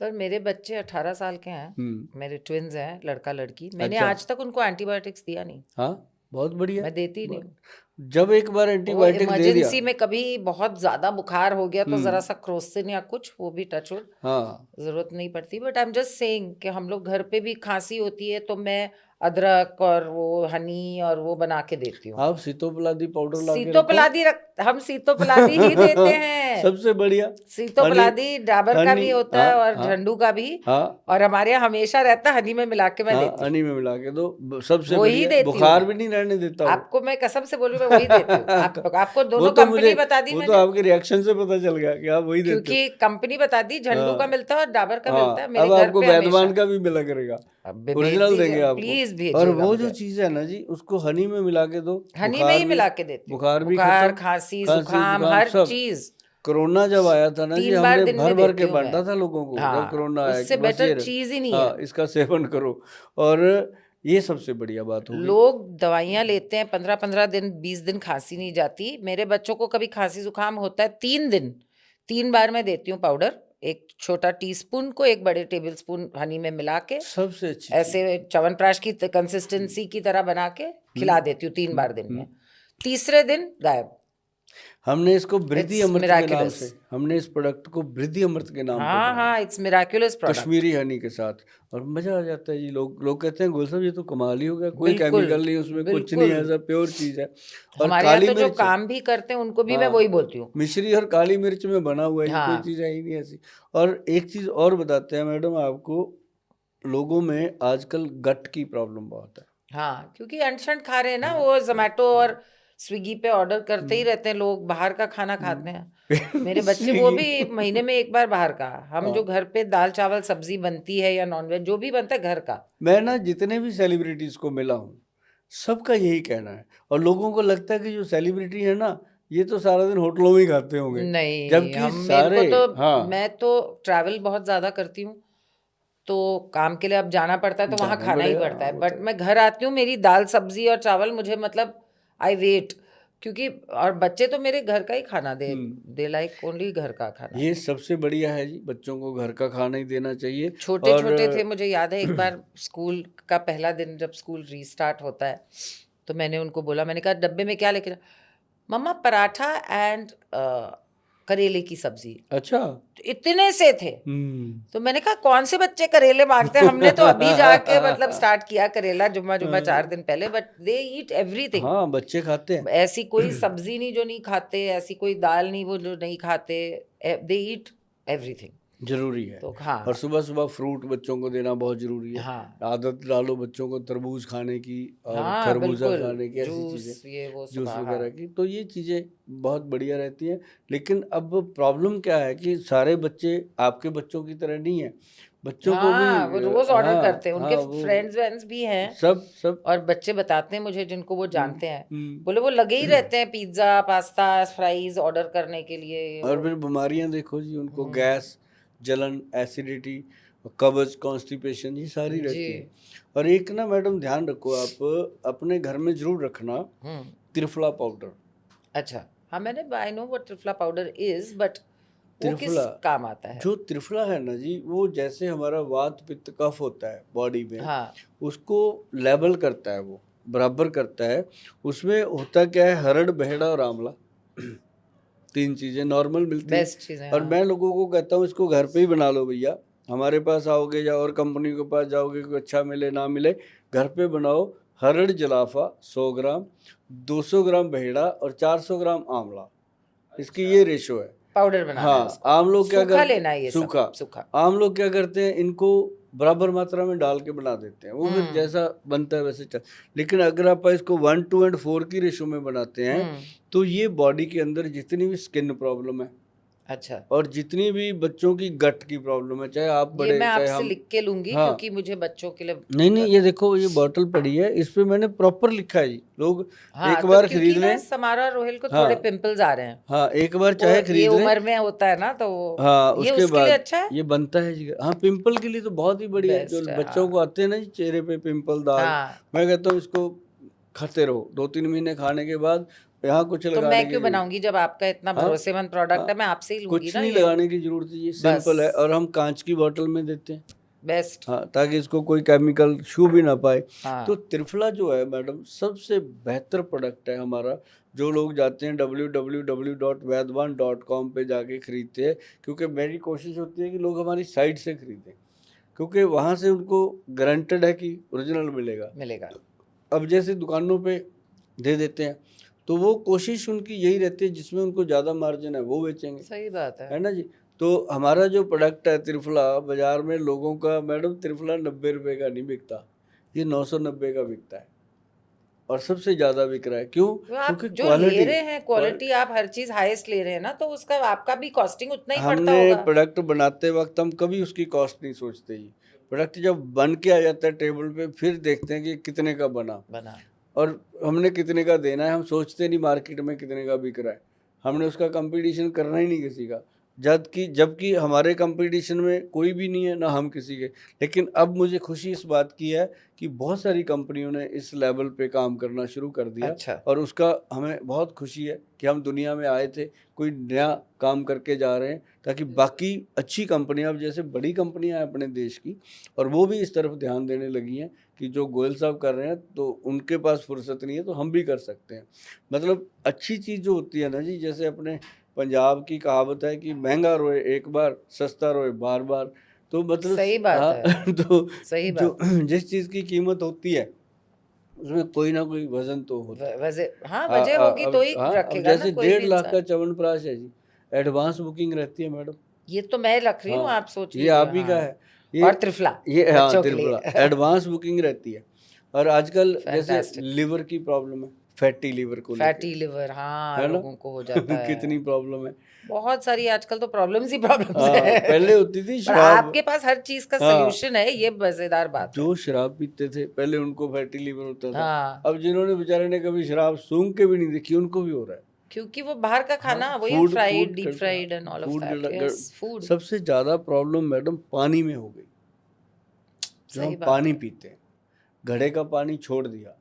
Sir मेरे बच्चे 18 साल के हैं, मेरे ट्विन्स हैं, लड़का लड़की। मैंने अच्छा। आज तक उनको एंटीबायोटिक्स दिया नहीं, हाँ, बहुत बढ़िया। मैं देती ही नहीं हूँ। जब एक बार वो एंटीबायोटिक दे दिया, इमरजेंसी में कभी बहुत ज्यादा बुखार हो गया तो जरा सा क्रोसिन या कुछ, वो भी टचवुड हाँ, जरूरत नहीं पड़ती। But I am just saying कि हम लोग घर पे भी खांसी होती है तो मैं अदरक और वो हनी और वो बना के देती हूँ। आप सीतोपलादी पाउडर ला के रखो। सीतोपलादी हम सीतोपलादी ही देते हैं। सबसे बढ़िया। सीतोपलादी डाबर का हनी, भी होता है हाँ और हाँ झंडू का भी। हाँ और हमारे यहाँ हमेशा रहता है, हनी में मिला के मैं हाँ, देती हूँ। हनी में मिला के दो, सबसे वो ही बढ़िया। देती हूँ बुखार मैं। भी नहीं रहने देता वो। आपको मैं कसम से बोल रही हूँ, मैं वही देती हूँ। आपको वो दोनों तो मुझे, कंपनी बता दी वो तो मैंने, आपके रिएक्शन से पता चल गया कि आप वही देते हो। क्योंकि कंपनी बता दी, झंडू का हाँ मिलता है और डाबर का मिलता है हाँ, मेरे अब घर आपको पे हमेशा। वैद्यमान का भी मिला करेगा, अब भेज ओरिजिनल दीजिए, देंगे आपको। प्लीज और भेजिएगा वो जो मुझे। चीज़ है ना जी, उसको हनी में मिला के दो, हनी में ही बुखार भी, मिला के देती हूँ। बुखार भी बुखार, खत्म, खांसी, खांसी जुकाम, जुकाम हर सब। चीज कोरोना जब आया था ना जी, 3 बार हमने दिन भर में भर देती के हूँ मैं। बांटा था लोगों को जब हाँ, कोरोना आया कि उससे बस बेटर ये चीज ही नहीं है। हाँ, इसका सेवन करो। और ये सबसे बढ़िया बात हो गई। लोग दवाइयां लेते हैं 15-15 दिन, 20 दिन खांसी नहीं जाती। मेरे बच्चों को कभी खांसी जुकाम होता है 3 दिन, 3 बार मैं देती हूँ पाउडर। एक छोटा टीस्पून को एक बड़े टेबल स्पून हनी में मिला के सबसे अच्छी ऐसे चीज। च्यवनप्राश की कंसिस्टेंसी की तरह बना के खिला देती हूँ 3 बार दिन हम्म। में। तीसरे दिन गायब। हमने इसको वृद्धि इट्स अमृत के नाम मिराकुलस। से, हमने इस प्रोडक्ट को वृद्धि अमृत के नाम पे हाँ बनाया, हाँ, it's miraculous product. Kashmiri Honey के साथ। और मजा आ जाता है जी। लोग लोग कहते हैं गोल साहब ये तो कमाल ही हो गया, कोई बिल्कुल केमिकल नहीं उसमें, कुछ नहीं बिल्कुल। है, सब प्योर चीज है। और हमारे यहाँ काली तो जो मिर्च, काम भी करते हैं उनको भी मैं हाँ, वही बोलती हूँ। मिश्री और काली मिर्च में बना हुआ है, ये कोई हाँ चीज़ है ही नहीं ऐसी। और एक चीज़ और बताते हैं मैडम आपको, लोगों में आजकल गट की प्रॉब्लम बहुत है। हाँ, क्योंकि अनशन खा रहे हैं ना, वो जोमेटो और स्विगी पे ऑर्डर करते ही रहते हैं लोग, बाहर का खाना खाते हैं। मेरे बच्चे वो स्विगी, भी महीने में एक बार बाहर का। हम जो हाँ। घर पे दाल चावल सब्जी बनती है या नॉनवेज जो भी बनता है घर का। मैं ना जितने भी सेलिब्रिटीज को मिला हूँ, सबका यही कहना है। और लोगों को लगता है कि जो सेलिब्रिटी है ना, ये तो सारा दिन होटलों में ही खाते होंगे, नहीं, जबकि हम मेरे को सारे, तो, हाँ, मैं तो ट्रैवल बहुत ज्यादा करती हूँ तो काम के लिए अब जाना पड़ता है तो वहां जाना खाना ही पड़ेगा, पड़ता हाँ, है। वो तो बट है। मैं घर आती हूँ, मेरी दाल सब्जी और चावल मुझे मतलब आई वेट, क्योंकि और बच्चे तो मेरे घर का ही खाना दे लाइक ओनली घर का खाना। ये सबसे बढ़िया है जी, बच्चों को घर का खाना ही देना चाहिए। छोटे और छोटे थे, मुझे याद है एक बार स्कूल का पहला दिन जब स्कूल रीस्टार्ट होता है तो मैंने उनको बोला, मैंने कहा डब्बे में क्या लेके मम्मा पराठा एंड करेले की सब्जी। अच्छा, तो इतने से थे, तो मैंने कहा कौन से बच्चे करेले मांगते हैं, हमने तो अभी जाके मतलब स्टार्ट किया करेला जुम्मा जुम्मा 4 दिन पहले। But they eat everything. हाँ, बच्चे खाते हैं। ऐसी कोई सब्जी नहीं जो नहीं खाते, ऐसी कोई दाल नहीं वो जो नहीं खाते, दे ईट एवरीथिंग। जरूरी है। तो और हाँ सुबह सुबह फ्रूट बच्चों को देना बहुत जरूरी है। हाँ आदत डालो बच्चों को तरबूज खाने की और हाँ खरबूजा बिल्कुल, खाने की, ऐसी चीज़ें, जूस ये वो जूस सुबह, हाँ वगैरह की, तो ये चीज़ें बहुत बढ़िया रहती हैं। लेकिन अब प्रॉब्लम क्या है कि सारे बच्चे आपके बच्चों की तरह नहीं है, बच्चों को भी हाँ, वो रोज ऑर्डर करते हैं, हाँ उनके हाँ, वो फ्रेंड्स वेंड्स भी हैं। सब सब। और बच्चे बताते हैं मुझे जिनको वो जानते हैं, हम्म। बोले वो लगे ही रहते हैं पिज्जा पास्ता फ्राइज ऑर्डर करने के लिए ये और वो। फिर बीमारियां देखो जी, उनको गैस, जलन, एसिडिटी, कब्ज, कॉन्स्टिपेशन, ये सारी जी। रहती है। और एक ना मैडम ध्यान रखो, आप अपने घर में जरूर रखना त्रिफला पाउडर। अच्छा, हाँ मैंने, I know what triphala powder is, but वो किस त्रिफला, काम आता है? जो त्रिफला है ना जी, वो जैसे हमारा वात पित्त कफ होता है बॉडी में, हाँ उसको लेवल करता है, वो बराबर करता है। उसमें होता क्या है, हरड़, बहेड़ा और आंवला, 3 चीज़ें नॉर्मल मिलती हैं। बेस्ट चीज़ है, और हाँ। मैं लोगों को कहता हूँ इसको घर पे ही बना लो भैया। हमारे पास आओगे या और कंपनी के पास जाओगे, कोई अच्छा मिले ना मिले, घर पे बनाओ। हरड़ जलाफा 100 ग्राम, 200 ग्राम बहेड़ा और 400 ग्राम आंवला, इसकी ये रेशो है। पाउडर बनाना है हाँ, उसको, आम लोग क्या सूखा करते, लेना है ये सब, सूखा, सूखा। आम लोग क्या करते हैं, इनको बराबर मात्रा में डाल के बना देते हैं, वो फिर जैसा बनता है वैसे चल। लेकिन अगर आप इसको 1:4 की रेशो में बनाते हैं, तो ये बॉडी के अंदर जितनी भी स्किन प्रॉब्लम है, अच्छा, और जितनी भी बच्चों की गट की प्रॉब्लम है, चाहे आप ये बड़े मैं चाहे आपसे हम, लिख के लूंगी हाँ, क्योंकि मुझे बच्चों के लिए नहीं नहीं, करना ये है। देखो ये बॉटल पड़ी है, इस पे मैंने प्रॉपर लिखा है जी, लोग हाँ एक तो बार क्योंकि खरीद ना लें। समारा रोहिल को हाँ थोड़े पिंपल्स आ रहे हैं, हाँ, एक बार वो चाहे ये खरीद लें। उम्र में होता है ना, तो हाँ, ये उसके उसके लिए बाद अच्छा है, ये बनता है जी। हाँ, पिंपल के लिए तो बहुत ही बढ़िया है। जो बेस्ट है। बच्चों को हाँ आते हैं ना जी चेहरे पे पिंपल, दाग, हाँ मैं कहता हूँ इसको खाते रहो, 2-3 महीने खाने के बाद यहाँ कुछ तो लगाने मैं की क्यों जरूरत बनाऊंगी जब आपका इतना हाँ भरोसेमंद प्रोडक्ट हाँ है, मैं आपसे ही लूंगी कुछ ना नहीं ये। लगाने की जरूरत है, ये सिंपल है। बस और हम कांच की बोतल में देते हैं, बेस्ट। हाँ, ताकि इसको कोई केमिकल छू भी ना पाए। तो हाँ त्रिफला जो है मैडम सबसे बेहतर प्रोडक्ट है हमारा। जो लोग जाते हैं www.vaidwan.com पे जाके खरीदते हैं, क्योंकि मेरी कोशिश होती है कि लोग हमारी साइट से खरीदें, क्योंकि वहाँ से उनको गारंटेड है कि ओरिजिनल मिलेगा। मिलेगा। अब जैसे दुकानों पे दे देते हैं, तो वो कोशिश उनकी यही रहती है जिसमें उनको ज़्यादा मार्जिन है वो बेचेंगे, सही बात है। है ना जी। तो हमारा जो प्रोडक्ट है त्रिफला, बाजार में लोगों का मैडम त्रिफला 90 रुपये का नहीं बिकता, ये 990 का बिकता है, और सबसे ज़्यादा बिक रहा है। क्यों? तो आप क्योंकि जो ले रहे हैं क्वालिटी, आप हर चीज हाईएस्ट ले रहे हैं ना, तो उसका आपका भी कॉस्टिंग उतना ही पड़ता हमने होगा। प्रोडक्ट बनाते वक्त हम कभी उसकी कॉस्ट नहीं सोचते ही। प्रोडक्ट जब बन के आ जाता है टेबल पे, फिर देखते हैं कि कितने का बना बना। और हमने कितने का देना है। हम सोचते नहीं मार्केट में कितने का बिक रहा है, हमने उसका कंपटीशन करना ही नहीं किसी का। जबकि हमारे कंपटीशन में कोई भी नहीं है, ना हम किसी के। लेकिन अब मुझे खुशी इस बात की है कि बहुत सारी कंपनियों ने इस लेवल पे काम करना शुरू कर दिया, अच्छा। और उसका हमें बहुत खुशी है कि हम दुनिया में आए थे, कोई नया काम करके जा रहे हैं, ताकि बाकी अच्छी कंपनियां, अब जैसे बड़ी कंपनियां हैं अपने देश की, और वो भी इस तरफ ध्यान देने लगी हैं कि जो गोयल साहब कर रहे हैं तो उनके पास फुर्सत नहीं है, तो हम भी कर सकते हैं। मतलब अच्छी चीज़ जो होती है ना जी, जैसे अपने पंजाब की कहावत है कि महंगा रोए एक बार, सस्ता रोए बार बार। तो मतलब सही बात है। हाँ तो सही जो बात। जिस चीज़ की कीमत होती है उसमें कोई ना कोई वजन तो होता है। वजह, हाँ वजह होगी तो ही अब रखेगा ना जैसे कोई भी 1.5 लाख का इंसान। च्यवनप्राश है जी, एडवांस बुकिंग रहती है मैडम। ये तो मैं रख रही हूँ, हाँ, आप सोच ये लीजिए। आप ही का हाँ। है। ये और त्रिफला ये हाँ बच्चों के त्रिपुरा लिए। एडवांस बुकिंग रहती है। और आजकल जैसे फैंटास्टिक। लिवर की प्रॉब्लम है, फैटी लिवर को लेके, फैटी लिवर, हाँ, है ना लोगों को हो जाता है। कितनी प्रॉब्लम है। बहुत सारी आजकल तो प्रॉब्लम्स ही प्रॉब्लम्स हाँ, है। पहले होती थी पर शराब। आपके पास हर चीज का हाँ, सल्यूशन है, ये मजेदार बात है। जो शराब पीते थे पहले उनको फैटी लिवर होता था। हाँ, अब जिन्होंने बेचारे ने कभी शराब सूंघ के भी नहीं देखी, उनको भी हो रहा है। क्योंकि वो बाहर का हाँ, खाना वही food fried, food deep fried and all of food that. Yes, food. सबसे ज़्यादा प्रॉब्लम मैडम पानी में हो गई। जो हम सही बात पानी है। पीते हैं, घड़े का पानी छोड़ दिया,